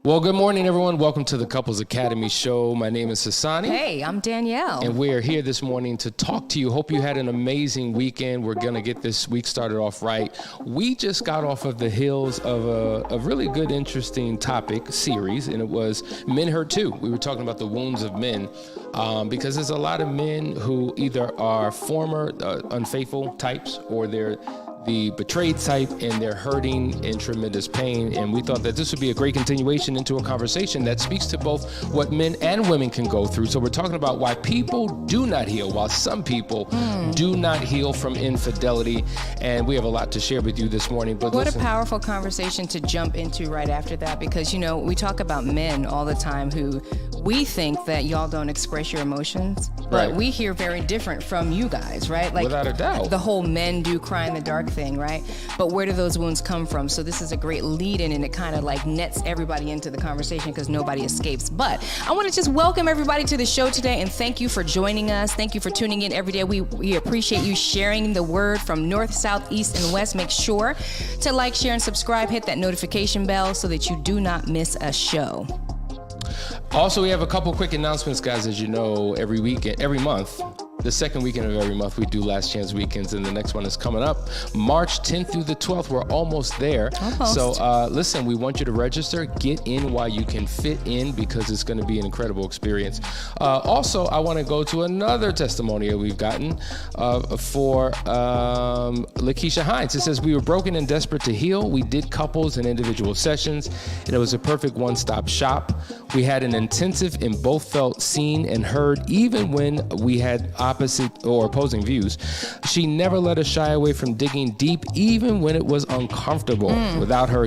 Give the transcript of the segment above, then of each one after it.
Well, good morning, everyone. Welcome to the Couples Academy show. My name is Hassani. Hey, I'm Danielle. And we are here this morning to talk to you. Hope you had an amazing weekend. We're going to get this week started off right. We just got off of the heels of a really good, interesting topic series, and it was Men Hurt Too. We were talking about the wounds of men because there's a lot of men who either are former unfaithful types or they're the betrayed type, and they're hurting in tremendous pain. And we thought that this would be a great continuation into a conversation that speaks to both what men and women can go through. So we're talking about why people do not heal, while some people do not heal from infidelity. And we have a lot to share with you this morning. But what a powerful conversation to jump into right after that, because, you know, we talk about men all the time who we think that y'all don't express your emotions, but we hear very different from you guys, right? Like, without a doubt. The whole men do cry in the dark thing, right? But where do those wounds come from? So this is a great lead in, and it kind of like nets everybody into the conversation because nobody escapes. But I want to just welcome everybody to the show today, and thank you for joining us. Thank you for tuning in every day. We appreciate you sharing the word from north, south, east, and west. Make sure to like, share, and subscribe. Hit that notification bell so that you do not miss a show. Also, we have a couple quick announcements, guys. As you know, every month, the second weekend of every month, we do Last Chance Weekends, and the next one is coming up March 10th through the 12th. We're almost there. So listen, we want you to register. Get in while you can fit in, because it's going to be an incredible experience. Also, I want to go to another testimonial we've gotten for Lakeisha Hines. It says, we were broken and desperate to heal. We did couples and individual sessions, and it was a perfect one-stop shop. We had an intensive and both felt seen and heard, even when we had opposite or opposing views. She never let us shy away from digging deep, even when it was uncomfortable. Without her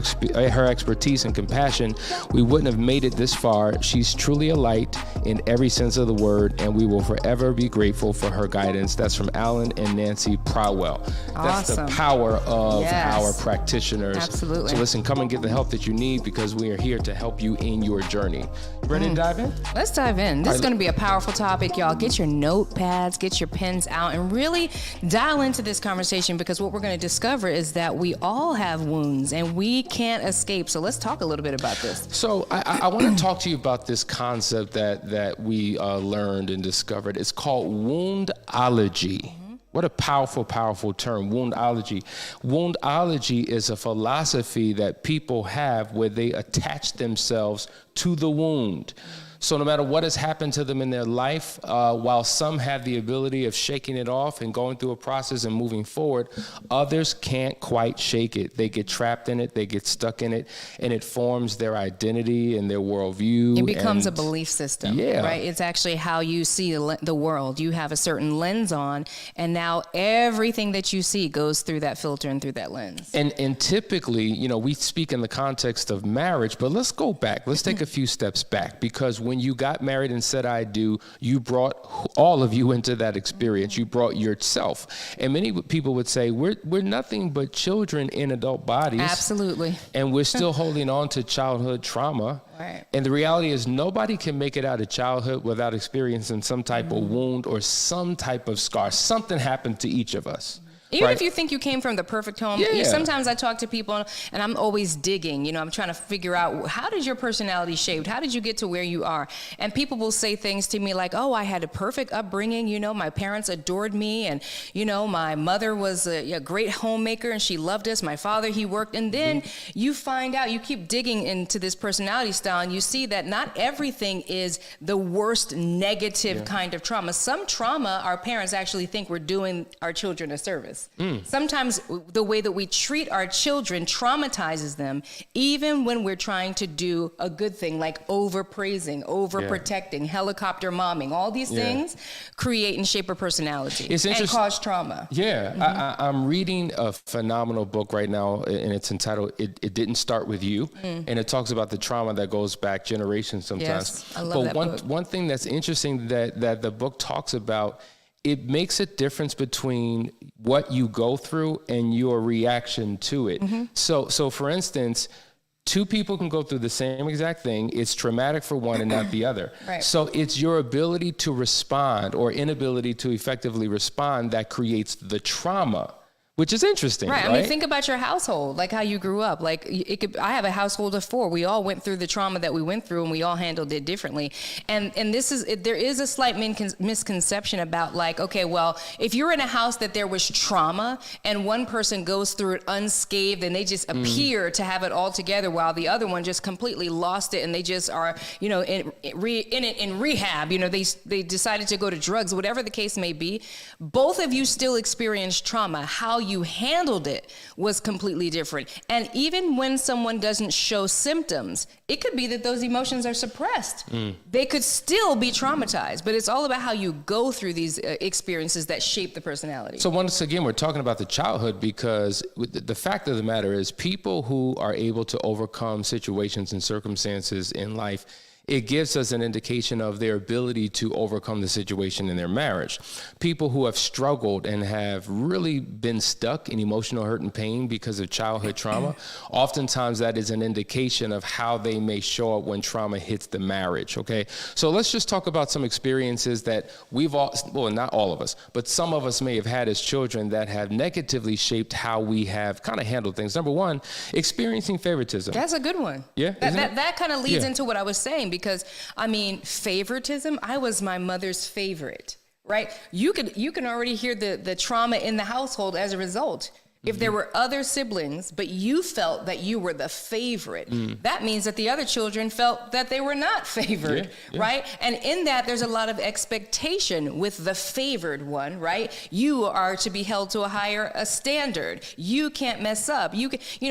expertise and compassion, we wouldn't have made it this far. She's truly a light in every sense of the word, and we will forever be grateful for her guidance. That's from Alan and Nancy Prowell. That's the power of our practitioners. Absolutely. So listen, come and get the help that you need, because we are here to help you in your journey. Ready to dive in? Let's dive in. This is going to be a powerful topic, y'all. Get your notepads, get your pens out, and really dial into this conversation, because what we're going to discover is that we all have wounds and we can't escape. So let's talk a little bit about this. So I want to talk to you about this concept that we learned and discovered. It's called woundology. What a powerful, powerful term, woundology. Woundology is a philosophy that people have where they attach themselves to the wound. So no matter what has happened to them in their life, while some have the ability of shaking it off and going through a process and moving forward, others can't quite shake it. They get trapped in it, they get stuck in it, and it forms their identity and their worldview. It becomes a belief system, right? It's actually how you see the world. You have a certain lens on, and now everything that you see goes through that filter and through that lens. And typically, you know, we speak in the context of marriage, but let's go back. Let's take a few steps back, because when you got married and said I do, you brought all of you into that experience. You brought yourself. And many people would say, we're nothing but children in adult bodies. Absolutely. And we're still holding on to childhood trauma. Right. And the reality is nobody can make it out of childhood without experiencing some type of wound or some type of scar. Something happened to each of us. Even if you think you came from the perfect home, sometimes I talk to people and I'm always digging, you know, I'm trying to figure out, how did your personality shaped? How did you get to where you are? And people will say things to me like, oh, I had a perfect upbringing. You know, my parents adored me. And, you know, my mother was a great homemaker and she loved us. My father, he worked. And then you find out, you keep digging into this personality style and you see that not everything is the worst negative kind of trauma. Some trauma, our parents actually think we're doing our children a service. Sometimes the way that we treat our children traumatizes them, even when we're trying to do a good thing, like overpraising, overprotecting, helicopter momming. All these things create and shape a personality and cause trauma. I'm reading a phenomenal book right now, and it's entitled It Didn't Start With You, and it talks about the trauma that goes back generations sometimes. Yes, I love that book. One thing that's interesting that the book talks about, it makes a difference between what you go through and your reaction to it. So for instance, two people can go through the same exact thing. It's traumatic for one and not the other. So it's your ability to respond or inability to effectively respond that creates the trauma. which is interesting, right? I mean, think about your household, like how you grew up. Like I have a household of 4. We all went through the trauma that we went through, and we all handled it differently. And there is a slight misconception about like, okay, well, if you're in a house that there was trauma and one person goes through it unscathed and they just appear to have it all together while the other one just completely lost it and they just are, you know, in rehab, you know, they decided to go to drugs, whatever the case may be, both of you still experienced trauma. How you handled it was completely different. And even when someone doesn't show symptoms, it could be that those emotions are suppressed. They could still be traumatized, but it's all about how you go through these experiences that shape the personality. So once again, we're talking about the childhood because the fact of the matter is people who are able to overcome situations and circumstances in life, it gives us an indication of their ability to overcome the situation in their marriage. People who have struggled and have really been stuck in emotional hurt and pain because of childhood trauma, oftentimes that is an indication of how they may show up when trauma hits the marriage, okay? So let's just talk about some experiences that we've all, well, not all of us, but some of us may have had as children that have negatively shaped how we have kind of handled things. Number one, experiencing favoritism. That's a good one. Yeah, that kind of leads into what I was saying. Because I mean, favoritism, I was my mother's favorite, right? You can already hear the trauma in the household as a result. If there were other siblings, but you felt that you were the favorite, that means that the other children felt that they were not favored, right? And in that, there's a lot of expectation with the favored one, right? You are to be held to a standard. You can't mess up.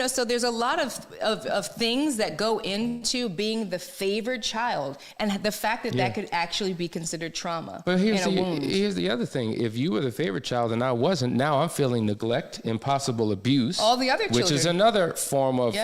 So there's a lot of things that go into being the favored child, and the fact that could actually be considered trauma. But here's the other thing. If you were the favorite child and I wasn't, now I'm feeling neglect, possible abuse, all the other children, which is another form of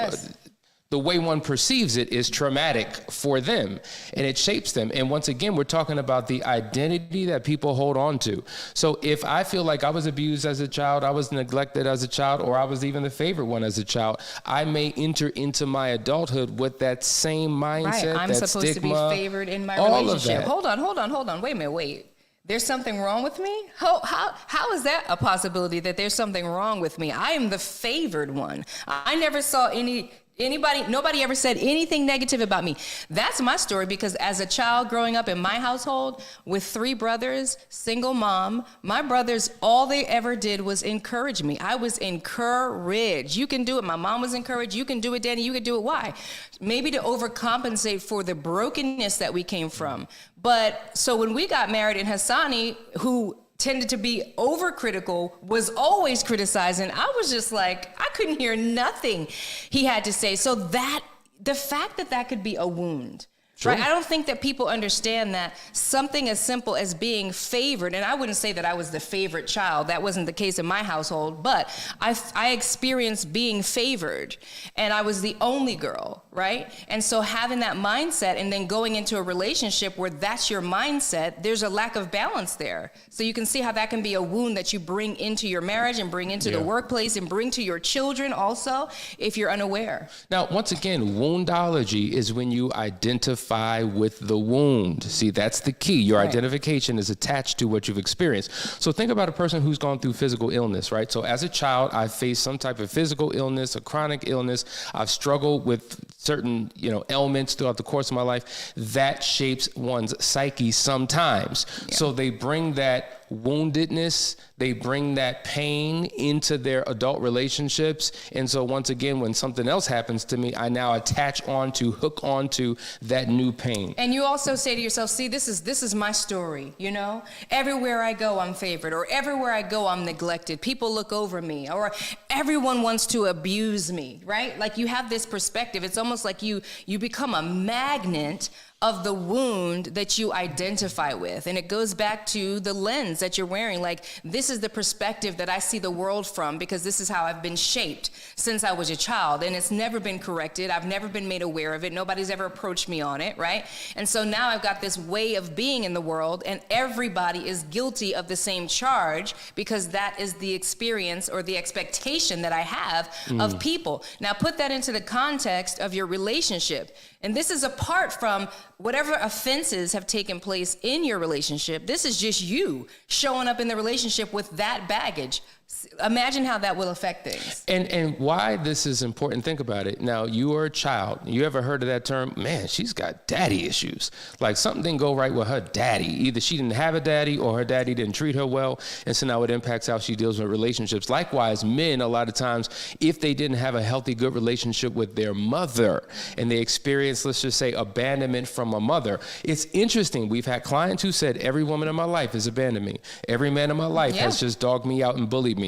the way one perceives it is traumatic for them, and it shapes them. And once again, we're talking about the identity that people hold on to. So if I feel like I was abused as a child, I was neglected as a child, or I was even the favorite one as a child, I may enter into my adulthood with that same mindset, right. I'm that supposed stigma, to be favored in my relationship. Hold on. Wait a minute. There's something wrong with me? How is that a possibility that there's something wrong with me? I am the favored one. I never saw nobody ever said anything negative about me. That's my story, because as a child growing up in my household with 3 brothers, single mom, my brothers, all they ever did was encourage me. I was encouraged. You can do it. My mom was encouraged. You can do it, Danny. You can do it. Why? Maybe to overcompensate for the brokenness that we came from. But so when we got married, and Hassani, who tended to be overcritical, was always criticizing, I was just like, I couldn't hear nothing he had to say. So that the fact that could be a wound, right? I don't think that people understand that something as simple as being favored, and I wouldn't say that I was the favorite child. That wasn't the case in my household, but I experienced being favored, and I was the only girl, right? And so having that mindset and then going into a relationship where that's your mindset, there's a lack of balance there. So you can see how that can be a wound that you bring into your marriage and bring into the workplace and bring to your children also, if you're unaware. Now, once again, woundology is when you identify with the wound. See, that's the key. Your identification is attached to what you've experienced. So think about a person who's gone through physical illness, right? So as a child, I faced some type of physical illness, a chronic illness. I've struggled with certain, ailments throughout the course of my life. That shapes one's psyche sometimes. So they bring that woundedness, they bring that pain into their adult relationships. And so once again, when something else happens to me, I now hook onto that new pain. And you also say to yourself, see, this is my story, Everywhere I go, I'm favored, or everywhere I go, I'm neglected. People look over me, or everyone wants to abuse me, right? Like you have this perspective. It's almost like you become a magnet of the wound that you identify with. And it goes back to the lens that you're wearing. Like, this is the perspective that I see the world from, because this is how I've been shaped since I was a child. And it's never been corrected. I've never been made aware of it. Nobody's ever approached me on it, right? And so now I've got this way of being in the world, and everybody is guilty of the same charge, because that is the experience or the expectation that I have of people. Now put that into the context of your relationship. And this is apart from whatever offenses have taken place in your relationship, this is just you showing up in the relationship with that baggage. Imagine how that will affect things. And why this is important, think about it. Now, you are a child. You ever heard of that term? Man, she's got daddy issues. Like something didn't go right with her daddy. Either she didn't have a daddy or her daddy didn't treat her well. And so now it impacts how she deals with relationships. Likewise, men, a lot of times, if they didn't have a healthy, good relationship with their mother and they experience, let's just say, abandonment from a mother. It's interesting. We've had clients who said, every woman in my life has abandoned me. Every man in my life has just dogged me out and bullied me.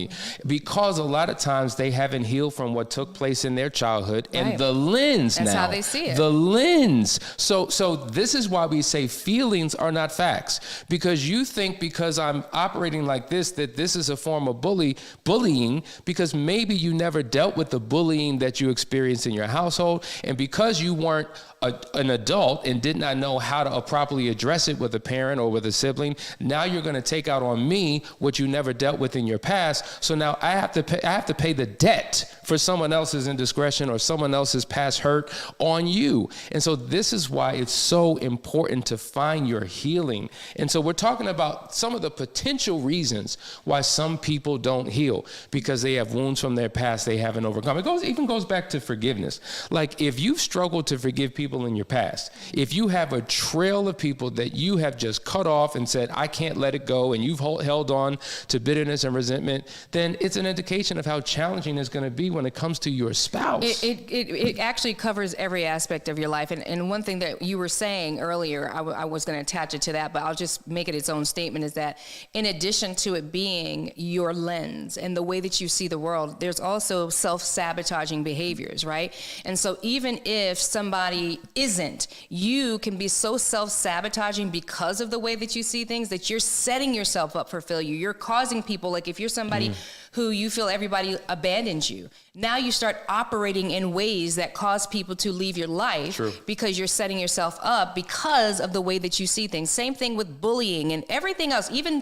Because a lot of times they haven't healed from what took place in their childhood and the lens That's now. how they see it. The lens. So this is why we say feelings are not facts. Because you think because I'm operating like this, that this is a form of bullying, because maybe you never dealt with the bullying that you experienced in your household. And because you weren't an adult and did not know how to properly address it with a parent or with a sibling, now you're going to take out on me what you never dealt with in your past. So now I have to pay the debt for someone else's indiscretion or someone else's past hurt on you. And so this is why it's so important to find your healing. And so we're talking about some of the potential reasons why some people don't heal, because they have wounds from their past they haven't overcome. It even goes back to forgiveness. Like if you've struggled to forgive people in your past, if you have a trail of people that you have just cut off and said, I can't let it go, and you've held on to bitterness and resentment, then it's an indication of how challenging it's going to be when it comes to your spouse. It actually covers every aspect of your life. And one thing that you were saying earlier, I was going to attach it to that, but I'll just make it its own statement, is that in addition to it being your lens and the way that you see the world, there's also self-sabotaging behaviors, right? And so even if somebody isn't, you can be so self-sabotaging because of the way that you see things that you're setting yourself up for failure. You're causing people, like if you're somebody who you feel everybody abandons you, now you start operating in ways that cause people to leave your life because you're setting yourself up because of the way that you see things. Same thing with bullying and everything else. Even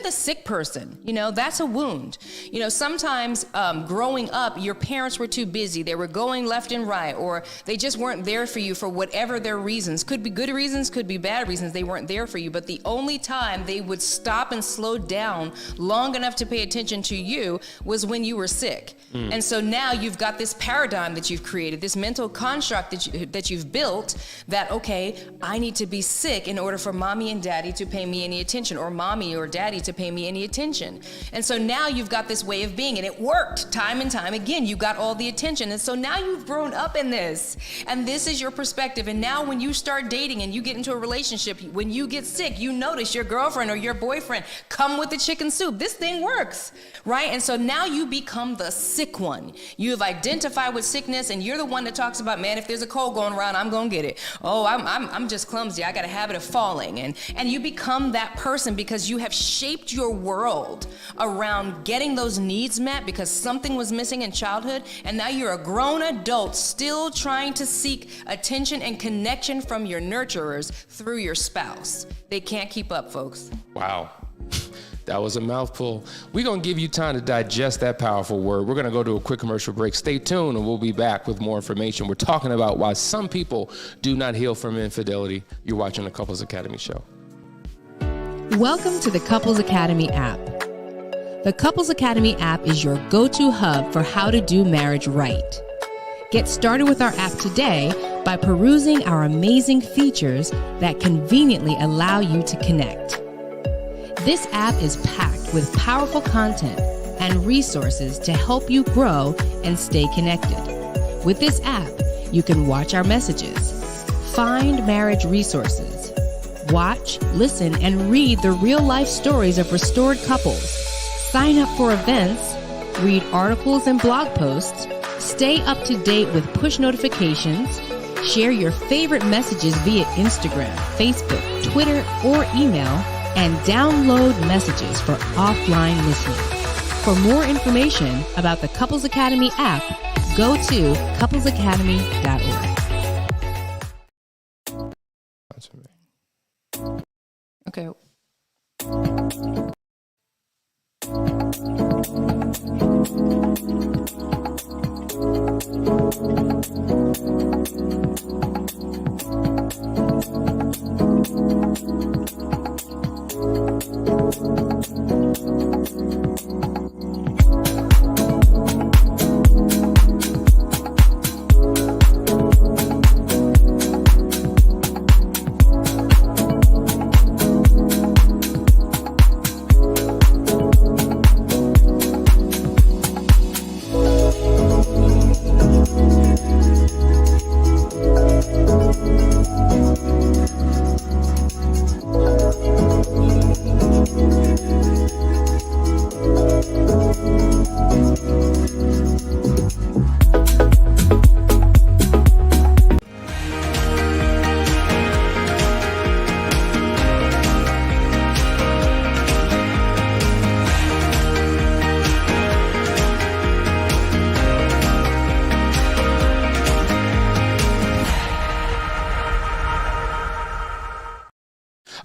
the sick person, that's a wound. Sometimes growing up, your parents were too busy. They were going left and right, or they just weren't there for you for whatever their reasons. Could be good reasons, could be bad reasons. They weren't there for you. But the only time they would stop and slow down long enough to pay attention to you was when you were sick. And so now you've got this paradigm that you've created, this mental construct that you've built, that, okay, I need to be sick in order for mommy and daddy to pay me any attention, or mommy or daddy to pay me any attention. And so now you've got this way of being, and it worked time and time again. You got all the attention. And so now you've grown up in this, and this is your perspective. And now when you start dating and you get into a relationship, when you get sick, you notice your girlfriend or your boyfriend come with the chicken soup. This thing works, right? And so now you become the sick one. You have identified with sickness, and you're the one that talks about, man, if there's a cold going around, I'm gonna get it. Oh, I'm just clumsy. I got a habit of falling. And you become that person because you have shaped your world around getting those needs met because something was missing in childhood. And now you're a grown adult still trying to seek attention and connection from your nurturers through your spouse. They can't keep up, folks. Wow. That was a mouthful. We're going to give you time to digest that powerful word. We're going to go to a quick commercial break. Stay tuned, and we'll be back with more information. We're talking about why some people do not heal from infidelity. You're watching the Couples Academy show. Welcome to the Couples Academy app. The Couples Academy app is your go-to hub for how to do marriage right. Get started with our app today by perusing our amazing features that conveniently allow you to connect. This app is packed with powerful content and resources to help you grow and stay connected. With this app, you can watch our messages, find marriage resources, watch, listen, and read the real-life stories of restored couples, sign up for events, read articles and blog posts, stay up to date with push notifications, share your favorite messages via Instagram, Facebook, Twitter, or email, and download messages for offline listening. For more information about the Couples Academy app, go to couplesacademy.org. Okay.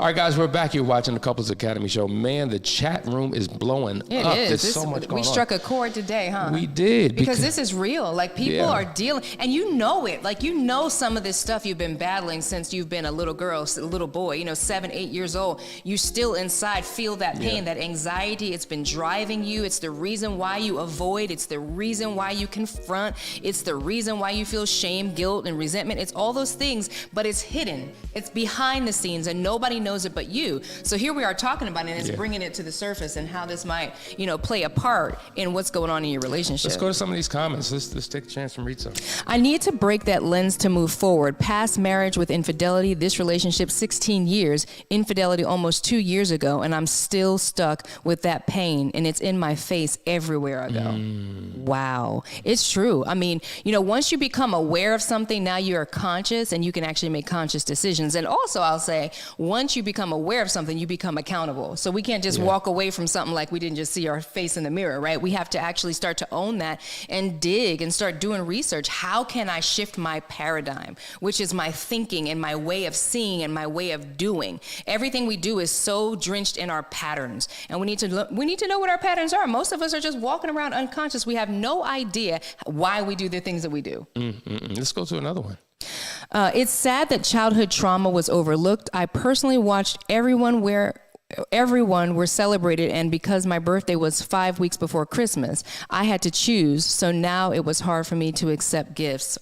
All right, guys, we're back. You're watching the Couples Academy show. Man, the chat room is blowing up. There's so much going on. We struck a chord today, huh? We did. Because this is real. Like, people are dealing, and you know it. Like, you know some of this stuff you've been battling since you've been a little girl, a little boy, 7, 8 years old. You still inside feel that pain, that anxiety. It's been driving you. It's the reason why you avoid. It's the reason why you confront. It's the reason why you feel shame, guilt, and resentment. It's all those things, but it's hidden. It's behind the scenes, and nobody knows it but you. So here we are talking about it, and it's bringing it to the surface and how this might, play a part in what's going on in your relationship. Let's go to some of these comments. Let's take a chance and read some. I need to break that lens to move forward. Past marriage with infidelity, this relationship 16 years, infidelity almost 2 years ago, and I'm still stuck with that pain, and it's in my face everywhere I go. Wow. It's true. I mean, once you become aware of something, now you're conscious and you can actually make conscious decisions. And also, I'll say, once you become aware of something, you become accountable. So we can't just walk away from something like we didn't just see our face in the mirror, right? We have to actually start to own that and dig and start doing research. How can I shift my paradigm, which is my thinking and my way of seeing and my way of doing? Everything we do is so drenched in our patterns, and we need to know what our patterns are. Most of us are just walking around unconscious. We have no idea why we do the things that we do. Let's go to another one. It's sad that childhood trauma was overlooked. I personally watched everyone were celebrated, and because my birthday was 5 weeks before Christmas, I had to choose. So now it was hard for me to accept gifts.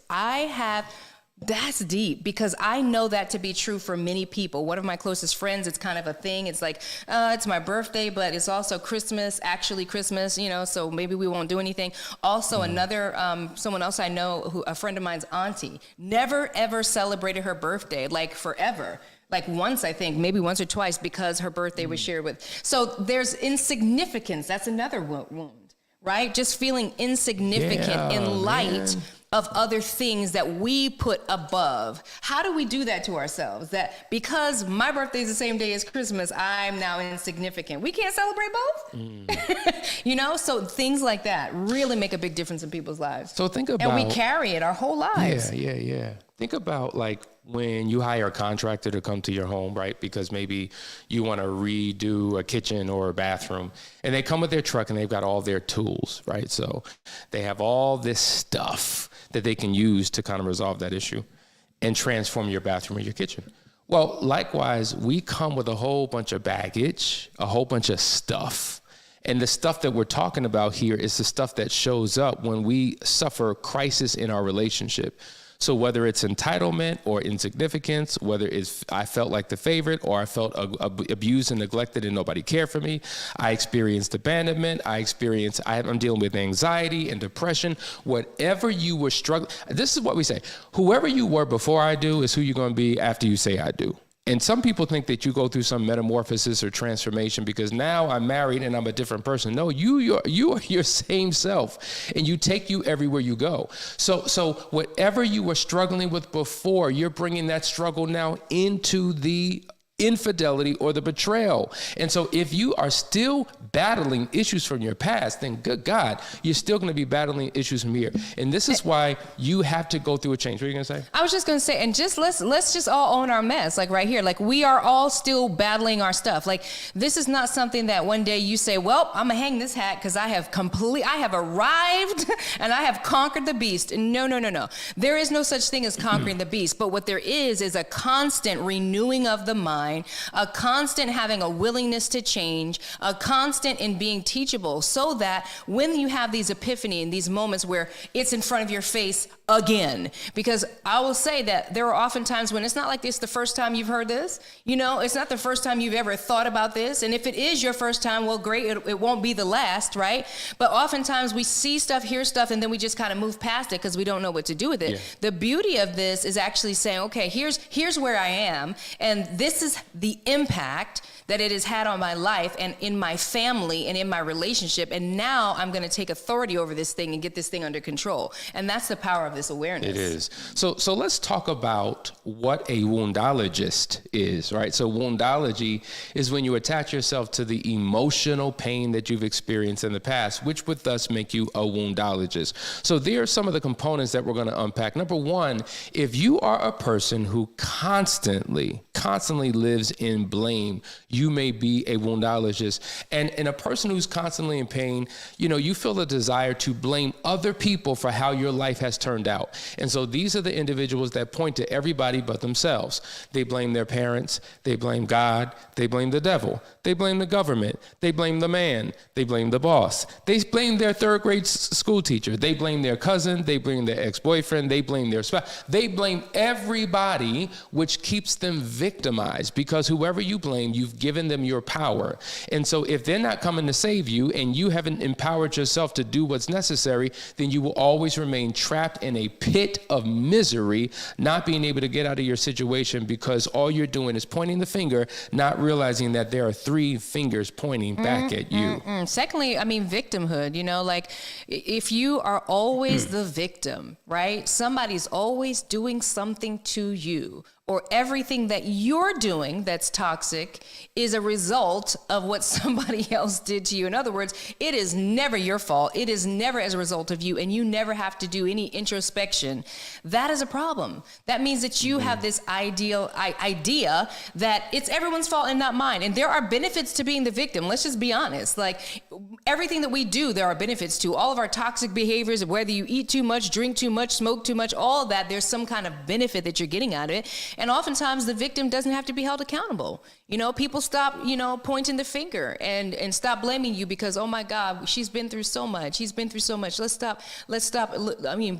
That's deep, because I know that to be true for many people. One of my closest friends, it's kind of a thing. It's like, it's my birthday, but it's also Christmas, so maybe we won't do anything. Also, another, someone else I know, a friend of mine's auntie, never ever celebrated her birthday, like forever. Like once, I think, maybe once or twice, because her birthday was shared with. So there's insignificance. That's another wound, right? Just feeling insignificant in light of other things that we put above. How do we do that to ourselves? That because my birthday is the same day as Christmas, I'm now insignificant. We can't celebrate both? So things like that really make a big difference in people's lives. So think about... And we carry it our whole lives. Yeah. Think about like when you hire a contractor to come to your home, right? Because maybe you want to redo a kitchen or a bathroom, and they come with their truck and they've got all their tools, right? So they have all this stuff that they can use to kind of resolve that issue and transform your bathroom or your kitchen. Well, likewise, we come with a whole bunch of baggage, a whole bunch of stuff. And the stuff that we're talking about here is the stuff that shows up when we suffer crisis in our relationship. So whether it's entitlement or insignificance, whether it's I felt like the favorite, or I felt abused and neglected and nobody cared for me, I experienced abandonment, I'm dealing with anxiety and depression, whatever you were struggling. This is what we say: whoever you were before I do is who you're going to be after you say I do. And some people think that you go through some metamorphosis or transformation because now I'm married and I'm a different person. No, you are your same self, and you take you everywhere you go. So whatever you were struggling with before, you're bringing that struggle now into the infidelity or the betrayal. And so if you are still battling issues from your past, then good God, you're still going to be battling issues from here. And this is why you have to go through a change. What are you going to say? I was just going to say, and just let's just all own our mess, like right here. Like, we are all still battling our stuff. Like, this is not something that one day you say, well, I'm going to hang this hat because I have arrived and I have conquered the beast. No. There is no such thing as conquering the beast. But what there is a constant renewing of the mind, a constant having a willingness to change, a constant in being teachable, so that when you have these epiphany and these moments where it's in front of your face again, because I will say that there are often times when it's not like this the first time you've heard this, it's not the first time you've ever thought about this. And if it is your first time, well, great, it won't be the last, right? But oftentimes we see stuff, hear stuff, and then we just kind of move past it because we don't know what to do with it. Yeah. The beauty of this is actually saying, okay, here's where I am, and this is the impact that it has had on my life and in my family and in my relationship. And now I'm going to take authority over this thing and get this thing under control. And that's the power of this awareness. It is. So let's talk about what a woundologist is, right? So woundology is when you attach yourself to the emotional pain that you've experienced in the past, which would thus make you a woundologist. So there are some of the components that we're going to unpack. Number one, if you are a person who constantly lives lives in blame. You may be a woundologist. And a person who's constantly in pain, you feel a desire to blame other people for how your life has turned out. And so these are the individuals that point to everybody but themselves. They blame their parents. They blame God. They blame the devil. They blame the government. They blame the man. They blame the boss. They blame their third grade school teacher. They blame their cousin. They blame their ex-boyfriend. They blame their spouse. They blame everybody, which keeps them victimized, because whoever you blame, you've given them your power. And so if they're not coming to save you and you haven't empowered yourself to do what's necessary, then you will always remain trapped in a pit of misery, not being able to get out of your situation, because all you're doing is pointing the finger, not realizing that there are three fingers pointing back at you. Secondly, victimhood, like if you are always the victim, right? Somebody's always doing something to you, or everything that you're doing that's toxic is a result of what somebody else did to you. In other words, it is never your fault. It is never as a result of you, and you never have to do any introspection. That is a problem. That means that you have this idea that it's everyone's fault and not mine. And there are benefits to being the victim. Let's just be honest. Like everything that we do, there are benefits to. All of our toxic behaviors, whether you eat too much, drink too much, smoke too much, all of that, there's some kind of benefit that you're getting out of it. And oftentimes the victim doesn't have to be held accountable. People stop, pointing the finger and stop blaming you because, oh my God, she's been through so much. He's been through so much. Let's stop,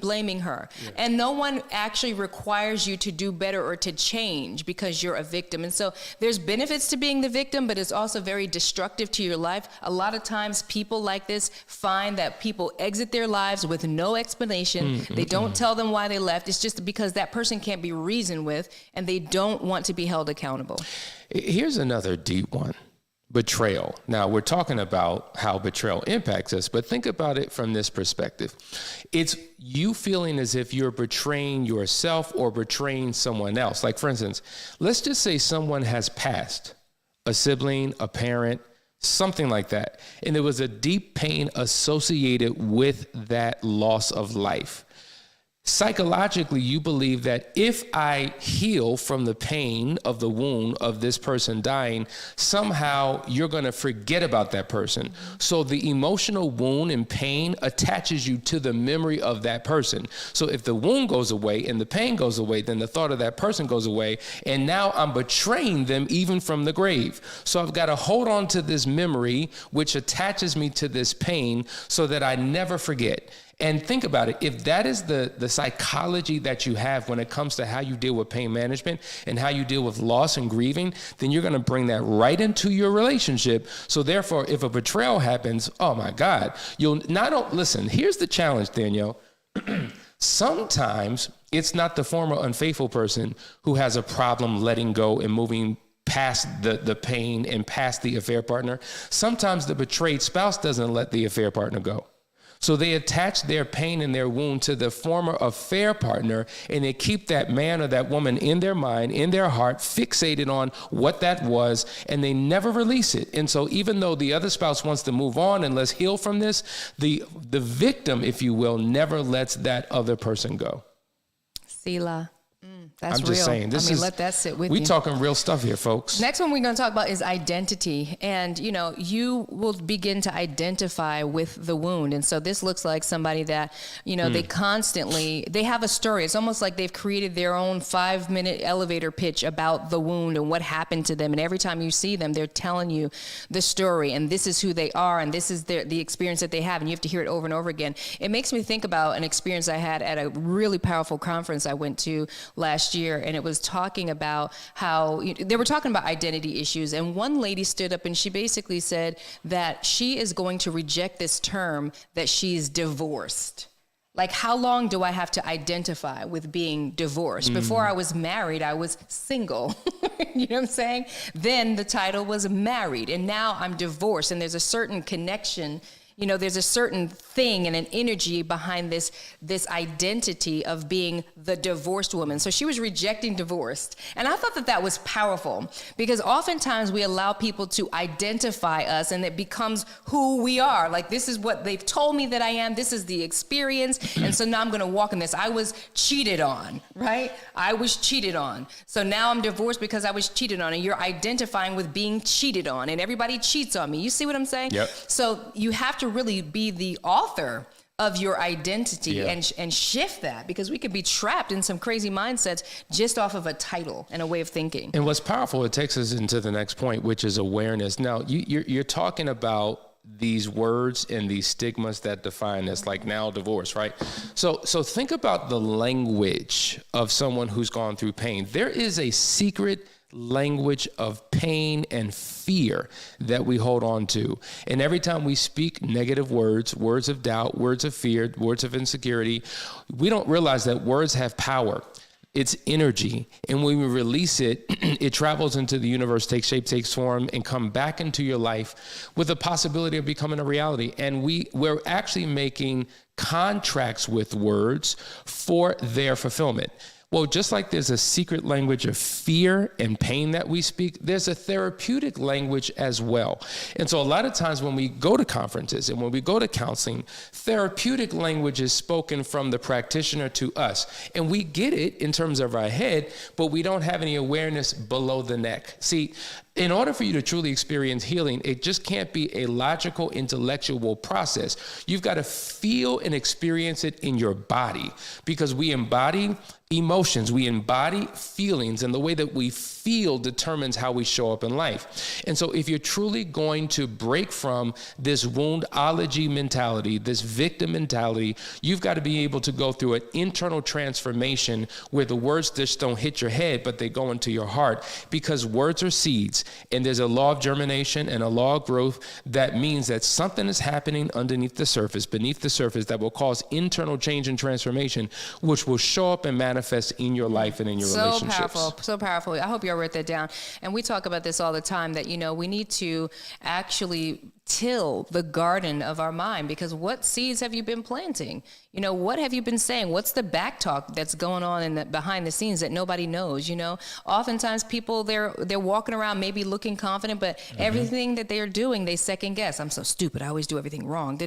blaming her. Yeah. And no one actually requires you to do better or to change because you're a victim. And so there's benefits to being the victim, but it's also very destructive to your life. A lot of times people like this find that people exit their lives with no explanation. They don't tell them why they left. It's just because that person can't be reasoned with, and they don't want to be held accountable. Here's another deep one. Betrayal. Now, we're talking about how betrayal impacts us, but think about it from this perspective. It's you feeling as if you're betraying yourself or betraying someone else. Like, for instance, let's just say someone has passed, a sibling, a parent, something like that, and there was a deep pain associated with that loss of life. Psychologically, you believe that if I heal from the pain of the wound of this person dying, somehow you're going to forget about that person. So the emotional wound and pain attaches you to the memory of that person. So if the wound goes away and the pain goes away, then the thought of that person goes away. And now I'm betraying them even from the grave. So I've got to hold on to this memory, which attaches me to this pain so that I never forget. And think about it. If that is the psychology that you have when it comes to how you deal with pain management and how you deal with loss and grieving, then you're going to bring that right into your relationship. So therefore, if a betrayal happens, oh my God, listen, here's the challenge, Danielle. Sometimes it's not the former unfaithful person who has a problem letting go and moving past the pain and past the affair partner. Sometimes the betrayed spouse doesn't let the affair partner go. So they attach their pain and their wound to the former affair partner, and they keep that man or that woman in their mind, in their heart, fixated on what that was, and they never release it. And so even though the other spouse wants to move on and let's heal from this, the victim, if you will, never lets that other person go. Selah. That's I'm just real. saying, let that sit with you. We talking real stuff here, folks. Next one we're going to talk about is identity. And, you will begin to identify with the wound. And so this looks like somebody that, they have a story. It's almost like they've created their own 5-minute elevator pitch about the wound and what happened to them. And every time you see them, they're telling you the story. And this is who they are. And this is the experience that they have. And you have to hear it over and over again. It makes me think about an experience I had at a really powerful conference I went to last year, and it was talking about how they were talking about identity issues, and one lady stood up and she basically said that she is going to reject this term that she's divorced. Like, how long do I have to identify with being divorced? Before I was married, I was single. You know what I'm saying? Then the title was married, and now I'm divorced, and there's a certain connection There's a certain thing and an energy behind this identity of being the divorced woman. So she was rejecting divorced. And I thought that was powerful, because oftentimes we allow people to identify us and it becomes who we are. Like, this is what they've told me that I am. This is the experience. And so now I'm going to walk in this. I was cheated on, right? I was cheated on. So now I'm divorced because I was cheated on. And you're identifying with being cheated on. And everybody cheats on me. You see what I'm saying? Yep. So you have to really be the author of your identity and shift that, because we could be trapped in some crazy mindsets just off of a title and a way of thinking. And what's powerful, it takes us into the next point, which is awareness. Now, you're talking about these words and these stigmas that define us, like now divorce, right? So think about the language of someone who's gone through pain. There is a secret language of pain and fear that we hold on to. And every time we speak negative words, words of doubt, words of fear, words of insecurity, we don't realize that words have power. It's energy. And when we release it, it travels into the universe, takes shape, takes form, and come back into your life with the possibility of becoming a reality. And we're actually making contracts with words for their fulfillment. Well, just like there's a secret language of fear and pain that we speak, there's a therapeutic language as well. And so a lot of times when we go to conferences and when we go to counseling, therapeutic language is spoken from the practitioner to us. And we get it in terms of our head, but we don't have any awareness below the neck. See, in order for you to truly experience healing, it just can't be a logical, intellectual process. You've got to feel and experience it in your body, because we embody emotions, we embody feelings, and the way that we feel determines how we show up in life. And so if you're truly going to break from this woundology mentality, this victim mentality, you've got to be able to go through an internal transformation where the words just don't hit your head, but they go into your heart, because words are seeds. And there's a law of germination and a law of growth that means that something is happening underneath the surface, beneath the surface, that will cause internal change and transformation, which will show up and manifest in your life and in your relationships. So powerful. I hope y'all wrote that down. And we talk about this all the time, that, we need to actually till the garden of our mind, because what seeds have you been planting? What have you been saying? What's the back talk that's going on in the behind the scenes that nobody knows? Oftentimes people, they're walking around maybe looking confident, but everything that they're doing, they second guess. I'm so stupid. I always do everything wrong.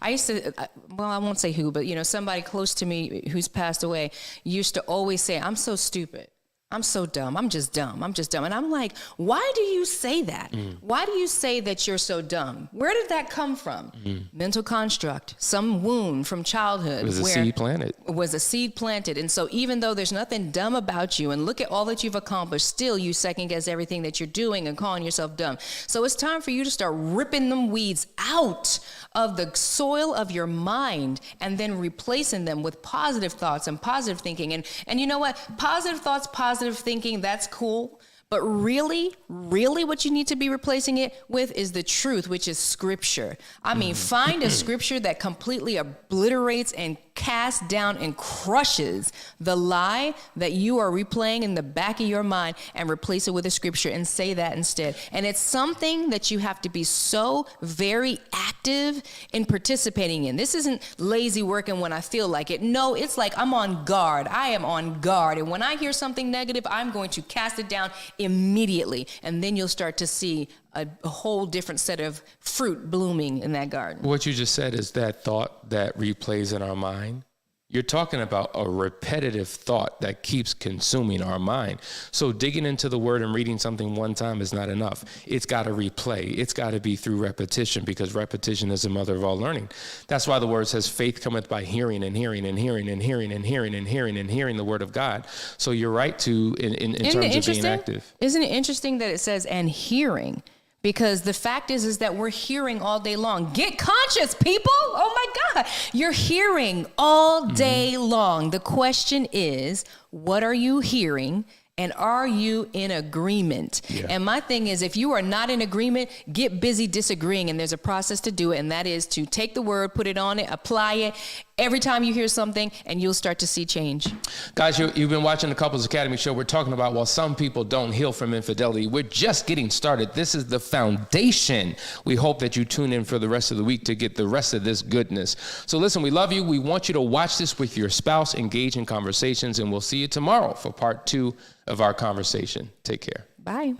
I used to, I won't say who, but somebody close to me who's passed away used to always say, I'm so stupid. I'm so dumb. I'm just dumb. And I'm like, why do you say that? Why do you say that you're so dumb? Where did that come from? Mental construct, some wound from childhood. It was a seed planted. It was a seed planted. And so even though there's nothing dumb about you, and look at all that you've accomplished, still you second guess everything that you're doing and calling yourself dumb. So it's time for you to start ripping them weeds out of the soil of your mind, and then replacing them with positive thoughts and positive thinking. And you know what? Positive thoughts, positive thinking, that's cool. But really what you need to be replacing it with is the truth, which is scripture. I mean, find a scripture that completely obliterates and casts down and crushes the lie that you are replaying in the back of your mind, and replace it with a scripture and say that instead. And it's something that you have to be so very active in participating in. This isn't lazy working when I feel like it. No, it's like I'm on guard. I am on guard. And when I hear something negative, I'm going to cast it down immediately. And then you'll start to see a whole different set of fruit blooming in that garden. What you just said is that thought that replays in our mind. You're talking about a repetitive thought that keeps consuming our mind. So digging into the word and reading something one time is not enough. It's got to replay. It's got to be through repetition, because repetition is the mother of all learning. That's why the word says faith cometh by hearing and hearing and hearing and hearing and hearing and hearing and hearing the word of God. So you're right to in terms of being active. Isn't it interesting that it says and hearing? Because the fact is that we're hearing all day long. Get conscious, people. Oh my God. You're hearing all day long. The question is, what are you hearing? And are you in agreement? Yeah. And my thing is, if you are not in agreement, get busy disagreeing. And there's a process to do it. And that is to take the word, put it on it, apply it every time you hear something, and you'll start to see change. Guys, you've been watching the Couples Academy show. We're talking about, while some people don't heal from infidelity, we're just getting started. This is the foundation. We hope that you tune in for the rest of the week to get the rest of this goodness. So listen, we love you. We want you to watch this with your spouse, engage in conversations, and we'll see you tomorrow for part 2 of our conversation. Take care. Bye.